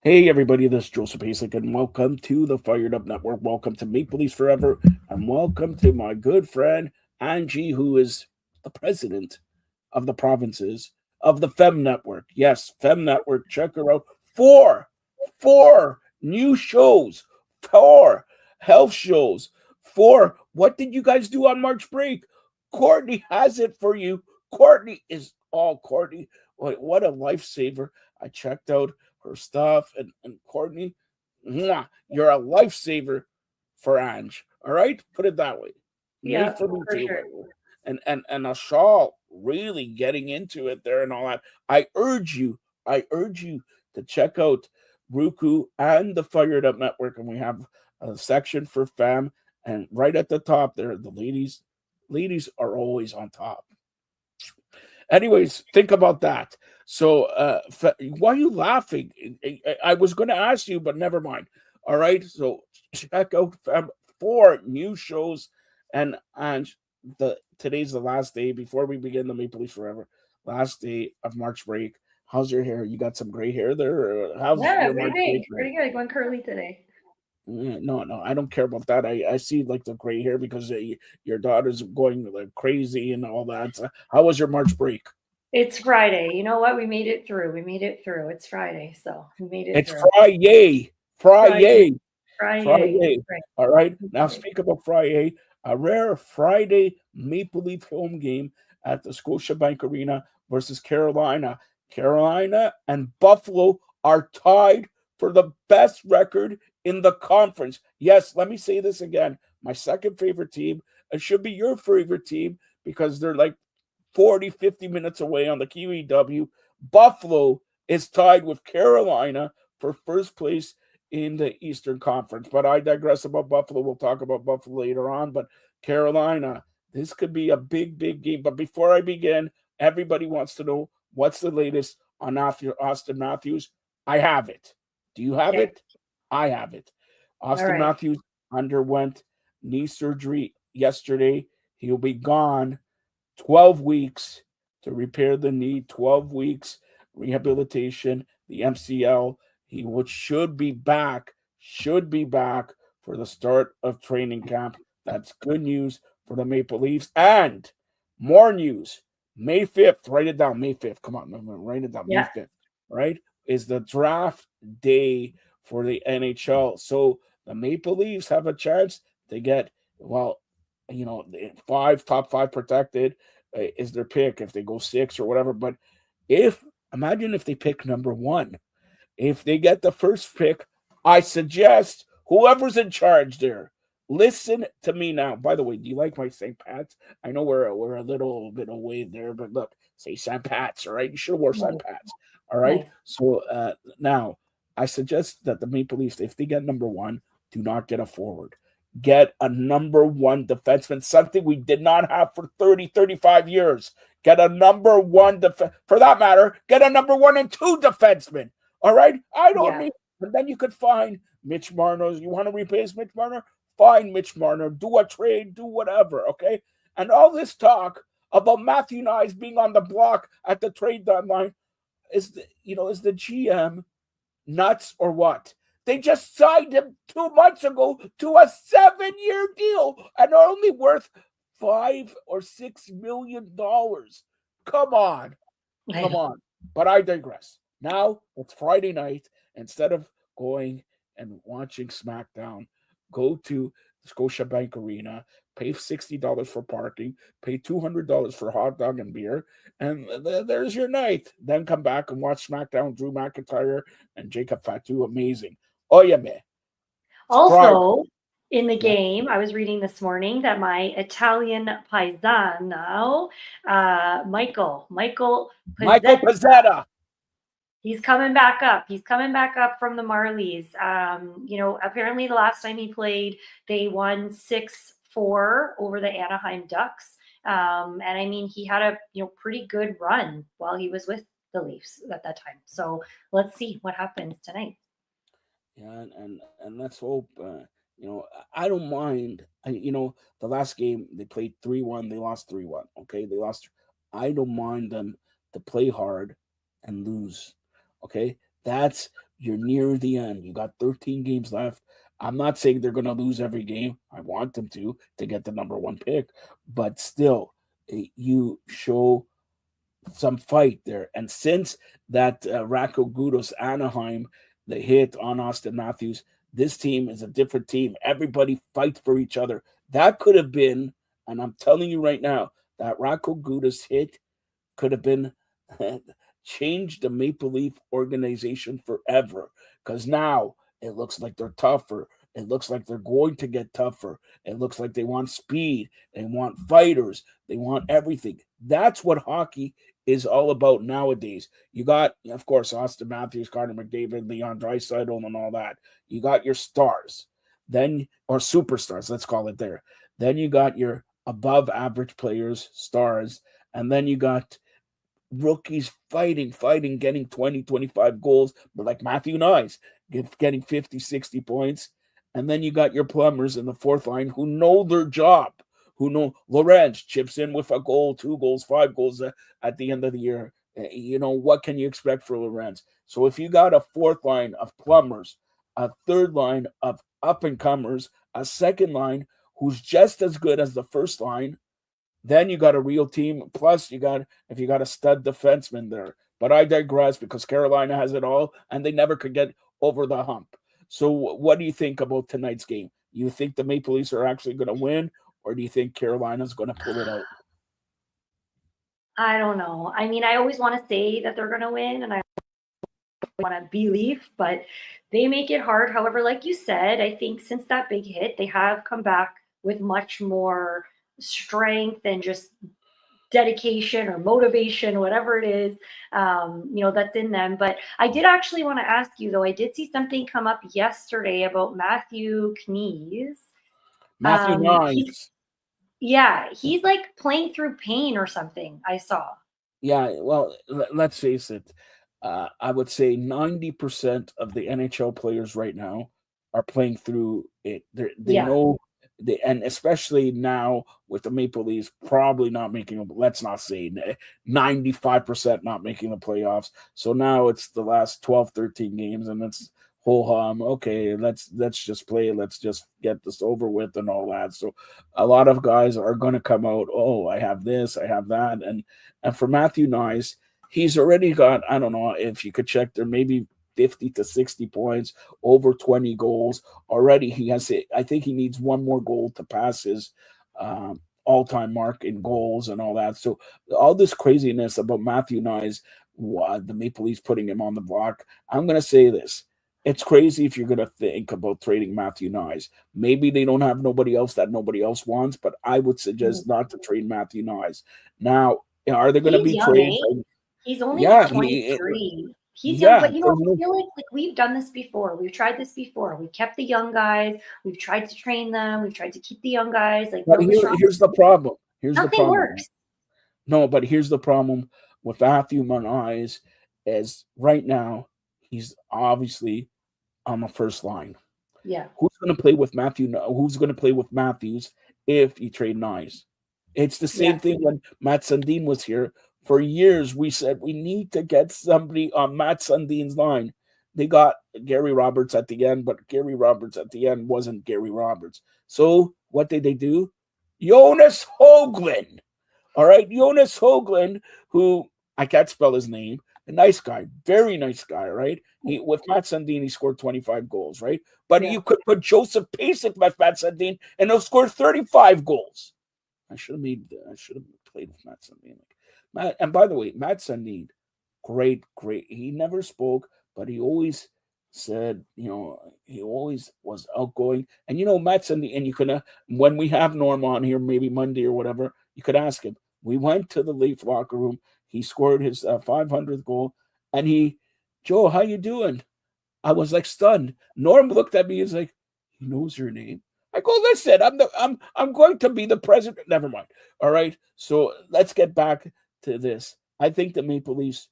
Hey everybody, this is Joseph Hasek, and welcome to the Fired Up Network. Welcome to Maple Leafs Forever, and welcome to my good friend Angie, who is the president of the provinces of the Fem Network. Yes, Fem Network. Check her out. Four new shows, four health shows, four. What did you guys do on March break? Courtney has it for you. Courtney is all Courtney. What a lifesaver. I checked out her stuff, and Courtney, you're a lifesaver for Ange. All right, put it that way. Yeah, Made for me for too, by sure. the way. And a shawl really getting into it there and all that. I urge you to check out Ruku and the Fired Up Network, and we have a section for fam. And right at the top there, the ladies are always on top. Anyways, think about that. So, why are you laughing? I was going to ask you, but never mind. All right. So check out four new shows, and the today's the last day before we begin the Maple Leafs Forever. Last day of March break. How's your hair? You got some gray hair there? Or how's Yeah, your pretty March break big. going? Pretty good. Going curly today. No, I don't care about that. I see like the gray hair because your daughter's going like crazy and all that. So how was your March break? It's Friday. You know what? We made it through. We made it through. It's Friday, so we made it It's through. Friday. Friday. Friday. Friday. That's Friday. right. All right. That's Now right. speak about Friday. A rare Friday Maple Leaf home game at the Scotiabank Arena versus Carolina. Carolina and Buffalo are tied for the best record in the conference. Yes, let me say this again. My second favorite team. It should be your favorite team because they're like 40, 50 minutes away on the QEW. Buffalo is tied with Carolina for first place in the Eastern Conference. But I digress about Buffalo. We'll talk about Buffalo later on. But Carolina, this could be a big, big game. But before I begin, everybody wants to know what's the latest on Austin Matthews. I have it. Do you have Okay. it? I have it. All Austin right. Matthews underwent knee surgery yesterday. He'll be gone 12 weeks to repair the knee, 12 weeks rehabilitation, the MCL. He would should be back for the start of training camp. That's good news for the Maple Leafs. And more news. May 5th, write it down. May 5th. Come on, write it down. May Yeah. 5th, right? Is the draft day for the NHL. So the Maple Leafs have a chance to get, well, the top five protected is their pick if they go six or whatever. But if imagine if they pick number one, if they get the first pick, I suggest whoever's in charge there. Listen to me now. By the way, do you like my St. Pat's? I know we're a little bit away there, but look, say St. Pat's, all right? You should have wore St. Nice. Pat's, all right? Nice. So now I suggest that the Maple Leafs, if they get number one, do not get a forward. Get a number one defenseman, something we did not have for 30, 35 years. Get a number one for that matter, get a number one and two defensemen. All right. I don't Yeah. need, and then you could find Mitch Marner. You want to replace Mitch Marner? Find Mitch Marner. Do a trade. Do whatever. Okay. And all this talk about Matthew Nyes being on the block at the trade deadline is the GM nuts or what? They just signed him 2 months ago to a 7-year deal and only worth $5 or $6 million. Come on. I Come know. on. But I digress. Now it's Friday night. Instead of going and watching SmackDown, go to Scotiabank Arena, pay $60 for parking, pay $200 for hot dog and beer, and there's your night. Then come back and watch SmackDown, Drew McIntyre and Jacob Fatu. Amazing. Oh, yeah, man. It's Friday. Also, in the Yeah. game, I was reading this morning that my Italian paisano, Michael Michael Pizzetta, Pizzetta. he's coming back up. He's coming back up from the Marlies. Apparently the last time he played, they won 6-4 over the Anaheim Ducks. And I mean, he had a pretty good run while he was with the Leafs at that time. So let's see what happens tonight. Yeah, and let's hope. I don't mind. The last game they played 3-1. They lost 3-1. Okay, they lost. I don't mind them to play hard and lose. Okay, that's You're near the end. You got 13 games left. I'm not saying they're going to lose every game. I want them to get the number one pick, but still, you show some fight there. And since that Racco Gudos Anaheim, the hit on Austin Matthews, this team is a different team. Everybody fights for each other. That could have been, and I'm telling you right now, that Racco Gudas hit could have been changed the Maple Leaf organization forever. Because now it looks like they're tougher. It looks like they're going to get tougher. It looks like they want speed. They want fighters. They want everything. That's what hockey is all about nowadays. You got, of course, Austin Matthews, Connor McDavid, Leon Draisaitl, and all that. You got your stars, then or superstars, let's call it there. Then you got your above average players, stars, and then you got rookies fighting, getting 20, 25 goals, but like Matthew Nyes, getting 50, 60 points. And then you got your plumbers in the fourth line who know their job, who know Lorenz chips in with a goal, 2 goals, 5 goals at the end of the year. You know, what can you expect for Lorenz? So if you got a fourth line of plumbers, a third line of up-and-comers, a second line who's just as good as the first line, then you got a real team. Plus, you got a stud defenseman there. But I digress because Carolina has it all, and they never could get over the hump. So, what do you think about tonight's game? You think the Maple Leafs are actually going to win, or do you think Carolina's going to pull it out? I don't know. I mean, I always want to say that they're going to win, and I want to believe, but they make it hard. However, like you said, I think since that big hit, they have come back with much more strength and just dedication or motivation, whatever it is, that's in them. But I did actually want to ask you, though, I did see something come up yesterday about Matthew Knies. Matthew Nyes. He's like playing through pain or something, I saw. Yeah, well, let's face it. I would say 90% of the NHL players right now are playing through it. They Yeah. know, and especially now with the Maple Leafs probably not making, let's not say 95% not making the playoffs. So now it's the last 12, 13 games, and it's whole hum. Okay, let's just play. Let's just get this over with and all that. So a lot of guys are going to come out. Oh, I have this, I have that, and for Matthew Nyes, he's already got, I don't know if you could check there, maybe 50 to 60 points, over 20 goals already. He has, I think he needs one more goal to pass his all-time mark in goals and all that. So all this craziness about Matthew Nyes, the Maple Leafs putting him on the block, I'm going to say this. It's crazy if you're going to think about trading Matthew Nyes. Maybe they don't have nobody else that nobody else wants, but I would suggest not to trade Matthew Nyes. Now, are there going to He's be young, trades? eh? He's only Yeah, 23. He's young, yeah. but I feel like we've done this before. We've tried this before. We've kept the young guys. We've tried to train them. We've tried to keep the young guys, like But build a strong. here's the problem. Nothing works. No, but here's the problem with Matthew Nyes is right now he's obviously on the first line. Yeah. Who's going to play with Matthew? Who's going to play with Matthews if you trade Nyes? It's the same thing when Matt Sundin was here. For years, we said we need to get somebody on Matt Sundin's line. They got Gary Roberts at the end, but Gary Roberts at the end wasn't Gary Roberts. So what did they do? Jonas Höglund. All right, Jonas Höglund, who I can't spell his name, a nice guy, very nice guy, right? With Matt Sundin, he scored 25 goals, right? But you could put Joseph Pasek with Matt Sundin, and he'll score 35 goals. I should have played with Matt Sundin. And by the way, Matt Sundin, great. He never spoke, but he always said, he always was outgoing. And Matt Sundin, and you could, when we have Norm on here, maybe Monday or whatever, you could ask him. We went to the Leaf locker room. He scored his 500th goal, and Joe, how you doing? I was like stunned. Norm looked at me. He's like, he knows your name. I go, listen, I'm going to be the president. Never mind. All right. So let's get back to this. I think the Maple Leafs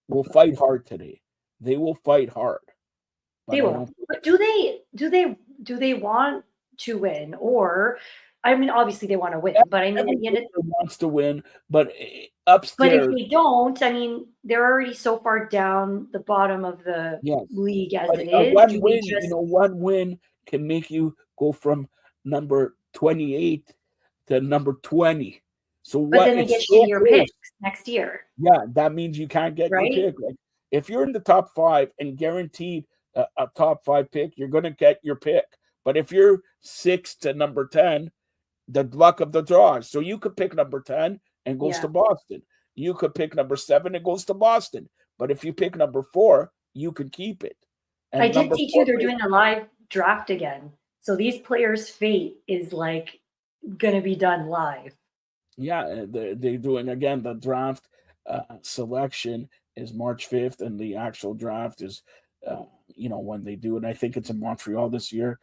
will fight hard today. They will fight hard. They will. But do they want to win, or I mean, obviously they want to win, but I mean, Every at the end of, player wants to win, but but if upstairs, they don't, I mean, they're already so far down the bottom of the yes. league as But it a is. one Do they win, just? one win can make you go from number 28 to number 20. So But what? then they get It's so shittier close. picks next year, Yeah, that means you can't get your right? pick. Like if you're in the top 5 and guaranteed a top 5 pick, you're going to get your pick. But if you're 6 to number 10, the luck of the draw. So you could pick number 10 and goes to Yeah. Boston. You could pick number 7 and goes to Boston. But if you pick number 4, you can keep it. I And did number see too, 4, they're doing a live draft again. So these players' fate is like gonna be done live. yeah, they're doing again the draft selection is March 5th, and the actual draft is, when they do it. I think it's in Montreal this year,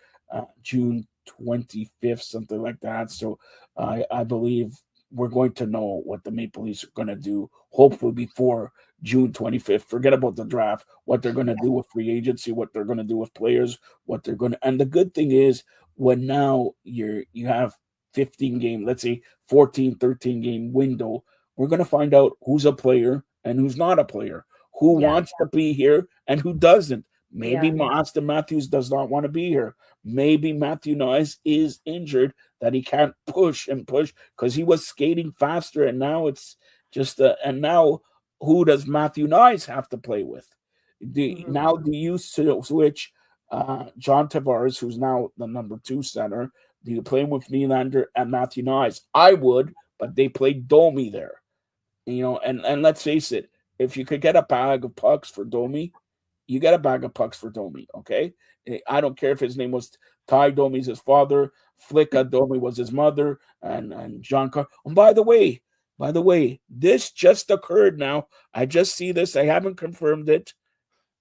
June 25th, something like that. So I believe we're going to know what the Maple Leafs are going to do, hopefully before June 25th. Forget about the draft, what they're going to do with free agency, what they're going to do with players, what they're going to. And the good thing is, when now you have 15 game, let's say 14, 13 game window, we're going to find out who's a player and who's not a player, who Yeah, wants to be here and who doesn't. Maybe yeah. Austin Matthews does not want to be here. Maybe Matthew Nyes is injured that he can't push and push because he was skating faster, and now it's just and now who does Matthew Nyes have to play with? Mhm. Now do you switch John Tavares, who's now the number 2 center? Do you play him with Nylander and Matthew Nyes? I would, but they played Domi there. And let's face it, if you could get a bag of pucks for Domi, you get a bag of pucks for Domi, okay? I don't care if his name was Ty Domi's his father, Flicka Domi was his mother, and John Carr. And by the way, this just occurred now. I just see this. I haven't confirmed it.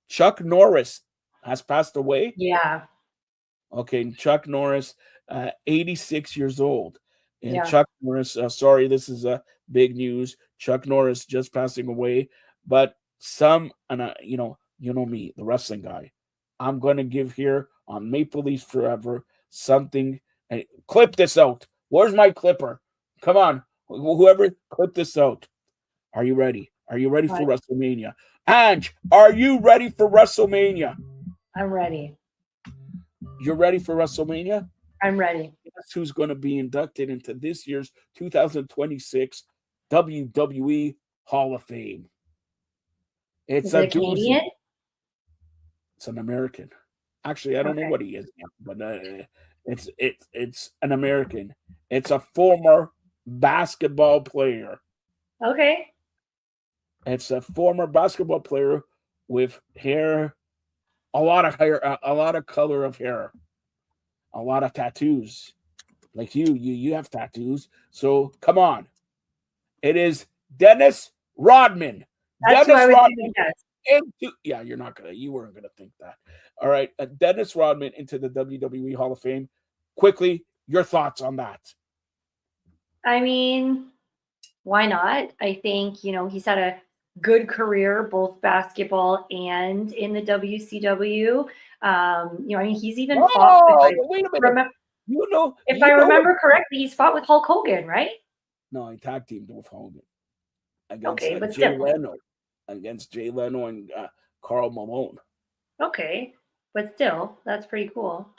Chuck Norris has passed away. Yeah, Okay, Chuck Norris, 86 years old. And yeah. Chuck Norris, sorry, this is big news. Chuck Norris just passing away. But you know me, the wrestling guy. I'm going to give here on Maple Leafs Forever something. Hey, clip this out. Where's my clipper? Come on, whoever, clip this out. Are you ready? Are you ready for What? WrestleMania? Ange, are you ready for WrestleMania? I'm ready. You're ready for WrestleMania? I'm ready. Guess who's going to be inducted into this year's 2026 WWE Hall of Fame? It's Is a it a doozy. Canadian? It's an American. Actually, I don't know Okay. what he is, but it's an American. It's a former basketball player. Okay. It's a former basketball player with hair, a lot of hair, a lot of color of hair, a lot of tattoos. Like you have tattoos. So come on. It is Dennis Rodman. That's who I Dennis was gonna Rodman guess. you weren't gonna think that. All right, Dennis Rodman into the WWE Hall of Fame. Quickly, your thoughts on that? I mean, why not? I think, he's had a good career, both basketball and in the WCW. I mean, he's even fought with, Oh, wait a minute. remember, You if I know what? remember correctly, he's fought with Hulk Hogan, right? No, I tag teamed with Hogan against Okay, but Jay still. Leno, and Carl Malone. Okay, but still, that's pretty cool.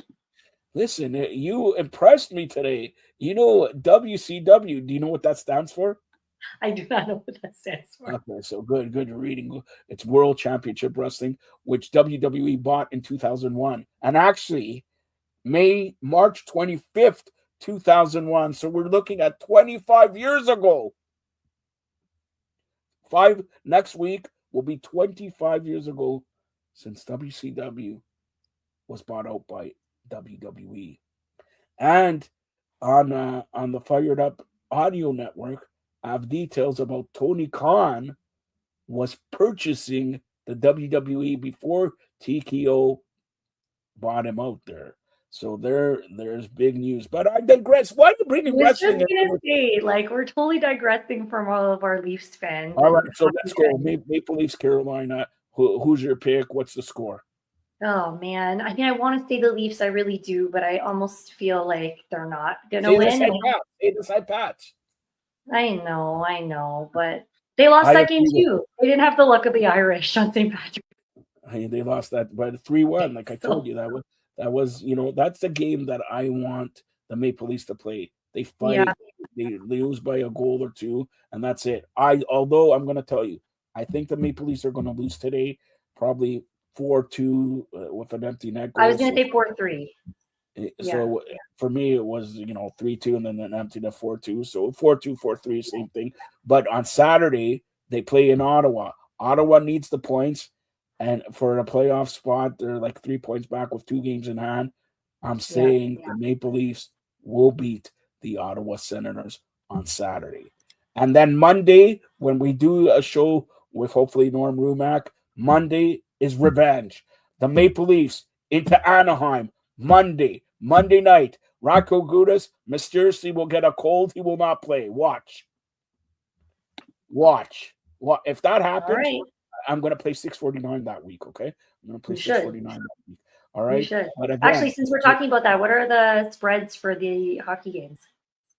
Listen, you impressed me today. You know WCW. Do you know what that stands for? I do not know what that stands for. Okay, so good you're reading. It's World Championship Wrestling, which WWE bought in 2001. And actually, March 25th, 2001. So we're looking at 25 years ago. Next week will be 25 years ago since WCW was bought out by WWE. And on the Fired Up Audio Network, I have details about Tony Khan was purchasing the WWE before TKO bought him out there. So there's big news. But I digress. Why are you I bringing was just wrestling gonna into say, like, we're totally digressing from all of our Leafs fans All right, and so let's go. Maple Leafs, Carolina. Who's your pick? What's the score? Oh man, I mean, I want to say the Leafs, I really do, but I almost feel like they're not gonna Say the win. side patch. Say the side patch. I know, but they lost I that game agree with too. They didn't have the luck of the Irish on St. Patrick's They lost that by 3-1. Like I Day. told you, that was that's the game that I want the Maple Leafs to play. They Yeah, fight, they lose by a goal or two, and that's it. Although I'm gonna tell you, I think the Maple Leafs are gonna lose today, probably 4-2 with an empty net I was goal. gonna So say 4-3. Yeah, for me, it was 3-2 and then an empty net 4-2. So 4-2, 4-3, same thing. But on Saturday they play in Ottawa. Ottawa needs the points, and for a playoff spot, they're like 3 points back with 2 games in hand. I'm yeah. saying the Maple Leafs will beat the Ottawa Senators on Saturday. And then Monday, when we do a show with hopefully Norm Rumack, Monday is revenge. The Maple Leafs into Anaheim Monday night. Rocco Gudas mysteriously will get a cold. He will not play. Watch. If that All happens, right, I'm going to play 649 that week, okay? I'm going to play you should. 649 that week. All You right? should. But Actually, again, since we're talking about that, what are the spreads for the hockey games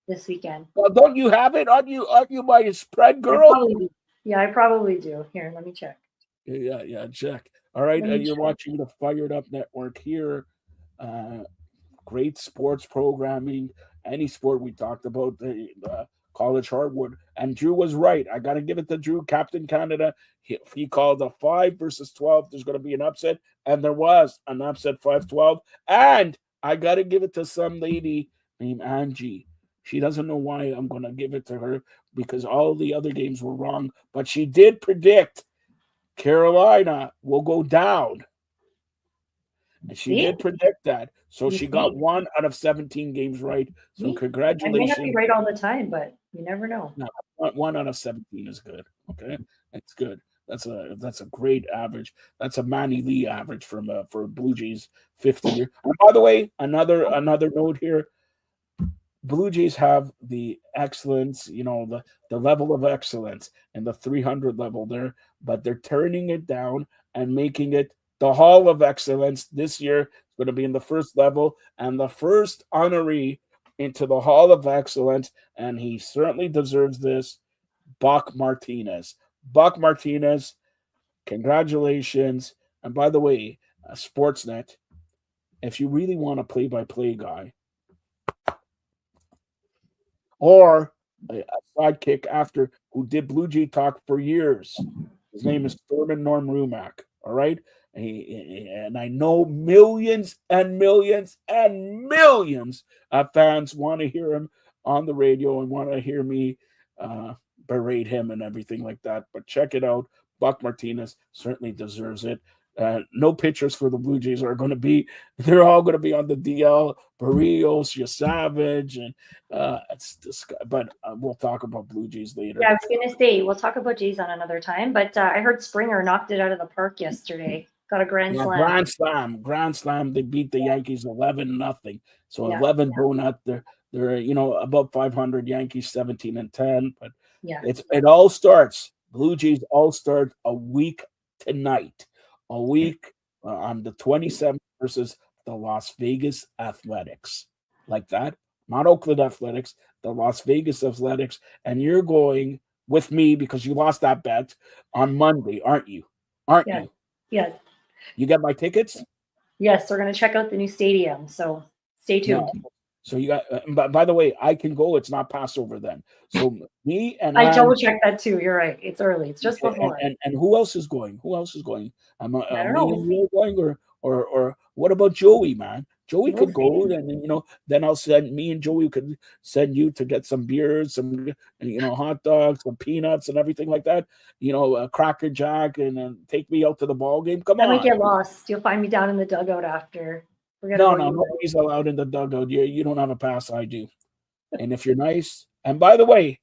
this weekend? well, don't you have it? Aren't you my spread I girl? probably do. Yeah, I probably do. Here, let me check. Yeah, check. All right, Let me you're check. watching the Fired Up Network here. Uh, Great sports programming, any sport we talked about, the college hardwood. And Drew was right. I got to give it to Drew, Captain Canada. He called a 5 versus 12. There's going to be an upset. And there was an upset 5-12. And I got to give it to some lady named Angie. She doesn't know why I'm going to give it to her because all the other games were wrong. But she did predict Carolina will go down. And she See? did predict that. So You she got see? 1 out of 17 games right. So See? I may not be congratulations. right all the time, but you never know. No, 1 out of 17 is good. Okay. It's good. That's a great average. That's a Manny Lee average for Blue Jays 50 year. And by the way, another note here. Blue Jays have the excellence, the level of excellence and the 300 level there, but they're turning it down and making it the Hall of Excellence this year. It's going to be in the first level and the first honoree into the Hall of Excellence, and he certainly deserves this. Buck Martinez. Buck Martinez, congratulations. And by the way, Sportsnet, if you really want a play-by-play guy, or a sidekick after who did Blue Jay Talk for years. His name is Thurman Norm Rumack. All right. And I know millions and millions and millions of fans want to hear him on the radio and want to hear me berate him and everything like that. But check it out. Buck Martinez certainly deserves it. No pitchers for the Blue Jays are going to be. They're all going to be on the DL. Barrios, Savage, and it's this guy. But we'll talk about Blue Jays later. Yeah, I was gonna say we'll talk about Jays on another time, but I heard Springer knocked it out of the park yesterday. Got a grand Yeah, slam. grand slam. They beat the Yankees 11-0. So Yeah, 11 donut. They're above 500. Yankees 17-10. But yeah. it all starts. Blue Jays all start a week tonight. A week on the 27th versus the Las Vegas Athletics. Like that. Not Oakland Athletics, the Las Vegas Athletics. And you're going with me because you lost that bet on Monday, aren't you? Aren't Yes, you? yes, You get my tickets? yes. We're gonna check out the new stadium, so stay tuned. No. So you got. By the way, I can go. It's not Passover then. So me and I double checked that too. You're right. It's early. It's just before. and who else is going? Who else is going? I don't Me know. and you going, or what about Joey, man? Joey We'll could go, see. and then I'll send me and Joey could send you to get some beers, some hot dogs, some peanuts, and everything like that. A Cracker Jack, and take me out to the ball game. Come I might on. get lost. You'll find me down in the dugout after. Forget No, about you. nobody's allowed in the dugout. You don't have a pass. I do. And if you're nice, and by the way,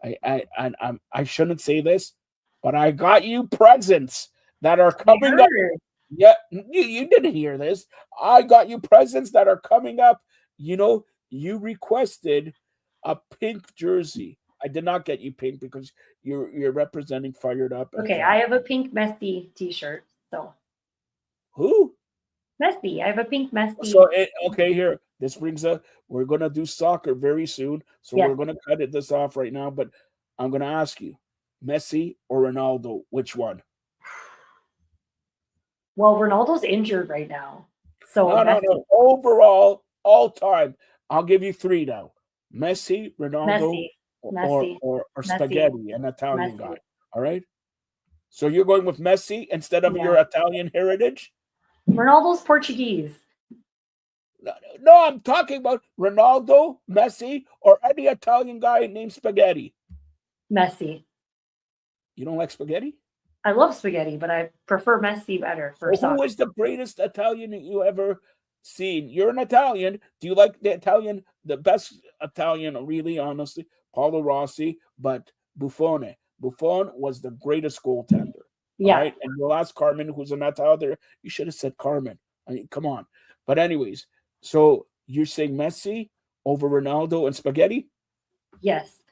I shouldn't say this, but I got you presents that are I coming up. heard. Yeah, you didn't hear this. I got you presents that are coming up. You requested a pink jersey. I did not get you pink because you're representing Fired Up. Okay, I have a pink messy T-shirt. So Who? Messi. I have a pink Messi. So okay, here. This brings up. We're gonna do soccer very soon, so Yes. we're gonna cut this off right now. But I'm gonna ask you, Messi or Ronaldo, which one? Well, Ronaldo's injured right now. So No, no, Messi. no. Overall, all time. I'll give you three now: Messi, Ronaldo, Messi. or Messi. or, or Messi. Spaghetti, an Italian Messi. guy. All right. So you're going with Messi instead of your Yeah. Italian heritage? Ronaldo's Portuguese. No, I'm talking about Ronaldo, Messi, or any Italian guy named Spaghetti. Messi. You don't like spaghetti? I love spaghetti, but I prefer Messi better for So who soccer. is the greatest Italian that you ever seen? You're an Italian. Do you like the best Italian, really, honestly? Paulo Rossi, but Buffon. Buffon was the greatest goaltender. All Yeah. right. And you'll ask Carmen, who's an Italian. You should have said Carmen. I mean, come on. But anyways, so you're saying Messi over Ronaldo and spaghetti? Yes.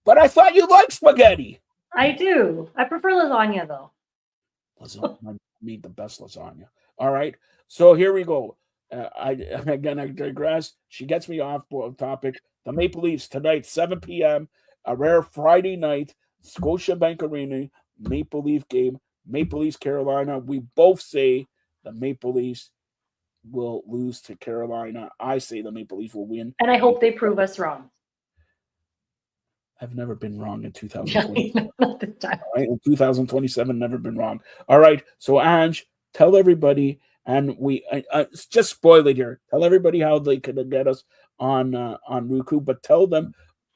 But I thought you liked spaghetti. I do. I prefer lasagna though. Lasagna, I made the best lasagna. All right. So here we go. I digress. She gets me off topic. The Maple Leafs tonight, 7 p.m. A rare Friday night, Scotiabank Arena, Maple Leaf game. Maple Leafs, Carolina. We both say the Maple Leafs will lose to Carolina. I say the Maple Leafs will win. And I hope they prove us wrong. I've never been wrong in 2020. Not this time. All right, in 2027, never been wrong. All right, so Ange, tell everybody, and we just spoil it here. Tell everybody how they could get us on Roku, but tell them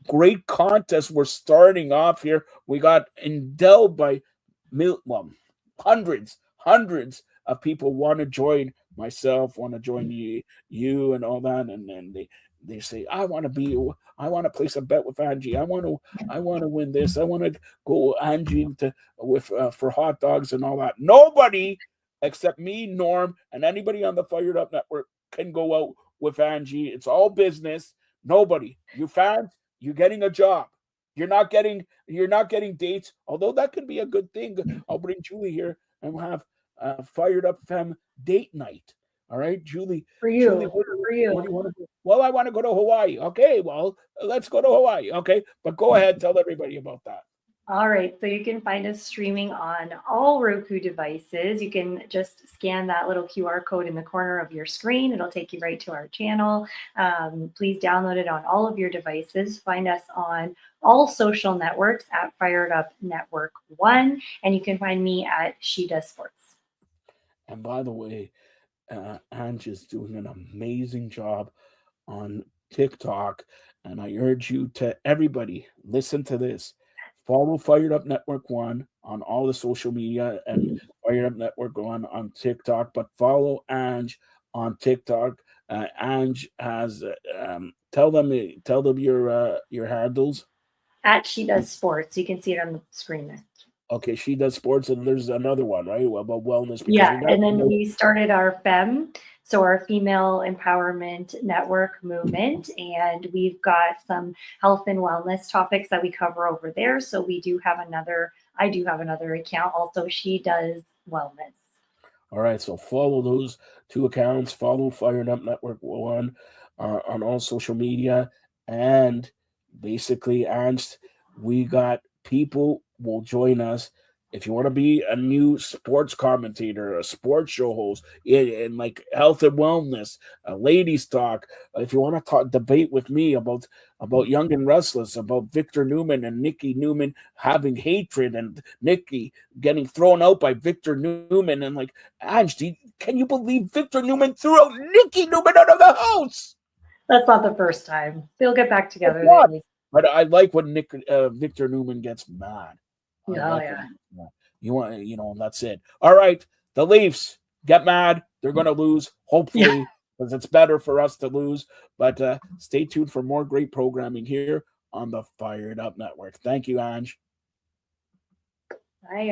great contest we're starting off here. We got endowed by hundreds of people want to join. Myself want to join you and all that, and then they say I want to place a bet with Angie. I want to win this. I want to go Angie for hot dogs and all that. Nobody except me, Norm, and anybody on the Fired Up Network can go out with Angie. It's all business. Nobody. You fans, you're getting a job. You're not getting dates. Although that could be a good thing. I'll bring Julie here and we'll have Fired Up Femme date night. All right, Julie. For you. Julie, what do you want to do? Well, I want to go to Hawaii. Okay, well, let's go to Hawaii. Okay, but go ahead, tell everybody about that. All right, so you can find us streaming on all Roku devices. You can just scan that little QR code in the corner of your screen. It'll take you right to our channel. Please download it on all of your devices. Find us on all social networks at Fired Up Network 1, and you can find me at She Does Sports. And by the way, Ange is doing an amazing job on TikTok, and I urge you to everybody listen to this. Follow Fired Up Network 1 on all the social media and Fired Up Network 1 on TikTok, but follow Ange on TikTok. Ange has tell them your handles. At She Does Sports. You can see it on the screen there. Okay, She Does Sports, and there's another one, right? About wellness. Yeah, and then we started our FEM, so our Female Empowerment Network movement, and we've got some health and wellness topics that we cover over there. So I do have another account also, She Does Wellness. All right, so follow those two accounts. Follow Fired Up Network 1 on all social media, and basically, we got people will join us. If you want to be a new sports commentator, a sports show host, in like health and wellness, ladies talk. If you want to debate with me about Young and Restless, about Victor Newman and Nikki Newman having hatred, and Nikki getting thrown out by Victor Newman, and like, Ange, can you believe Victor Newman threw out Nikki Newman out of the house? That's not the first time. They'll get back together. But I like when Victor Newman gets mad. Yeah. You want, that's it. All right. The Leafs get mad. They're going to lose, hopefully, because it's better for us to lose. But stay tuned for more great programming here on the Fired Up Network. Thank you, Ange. Bye.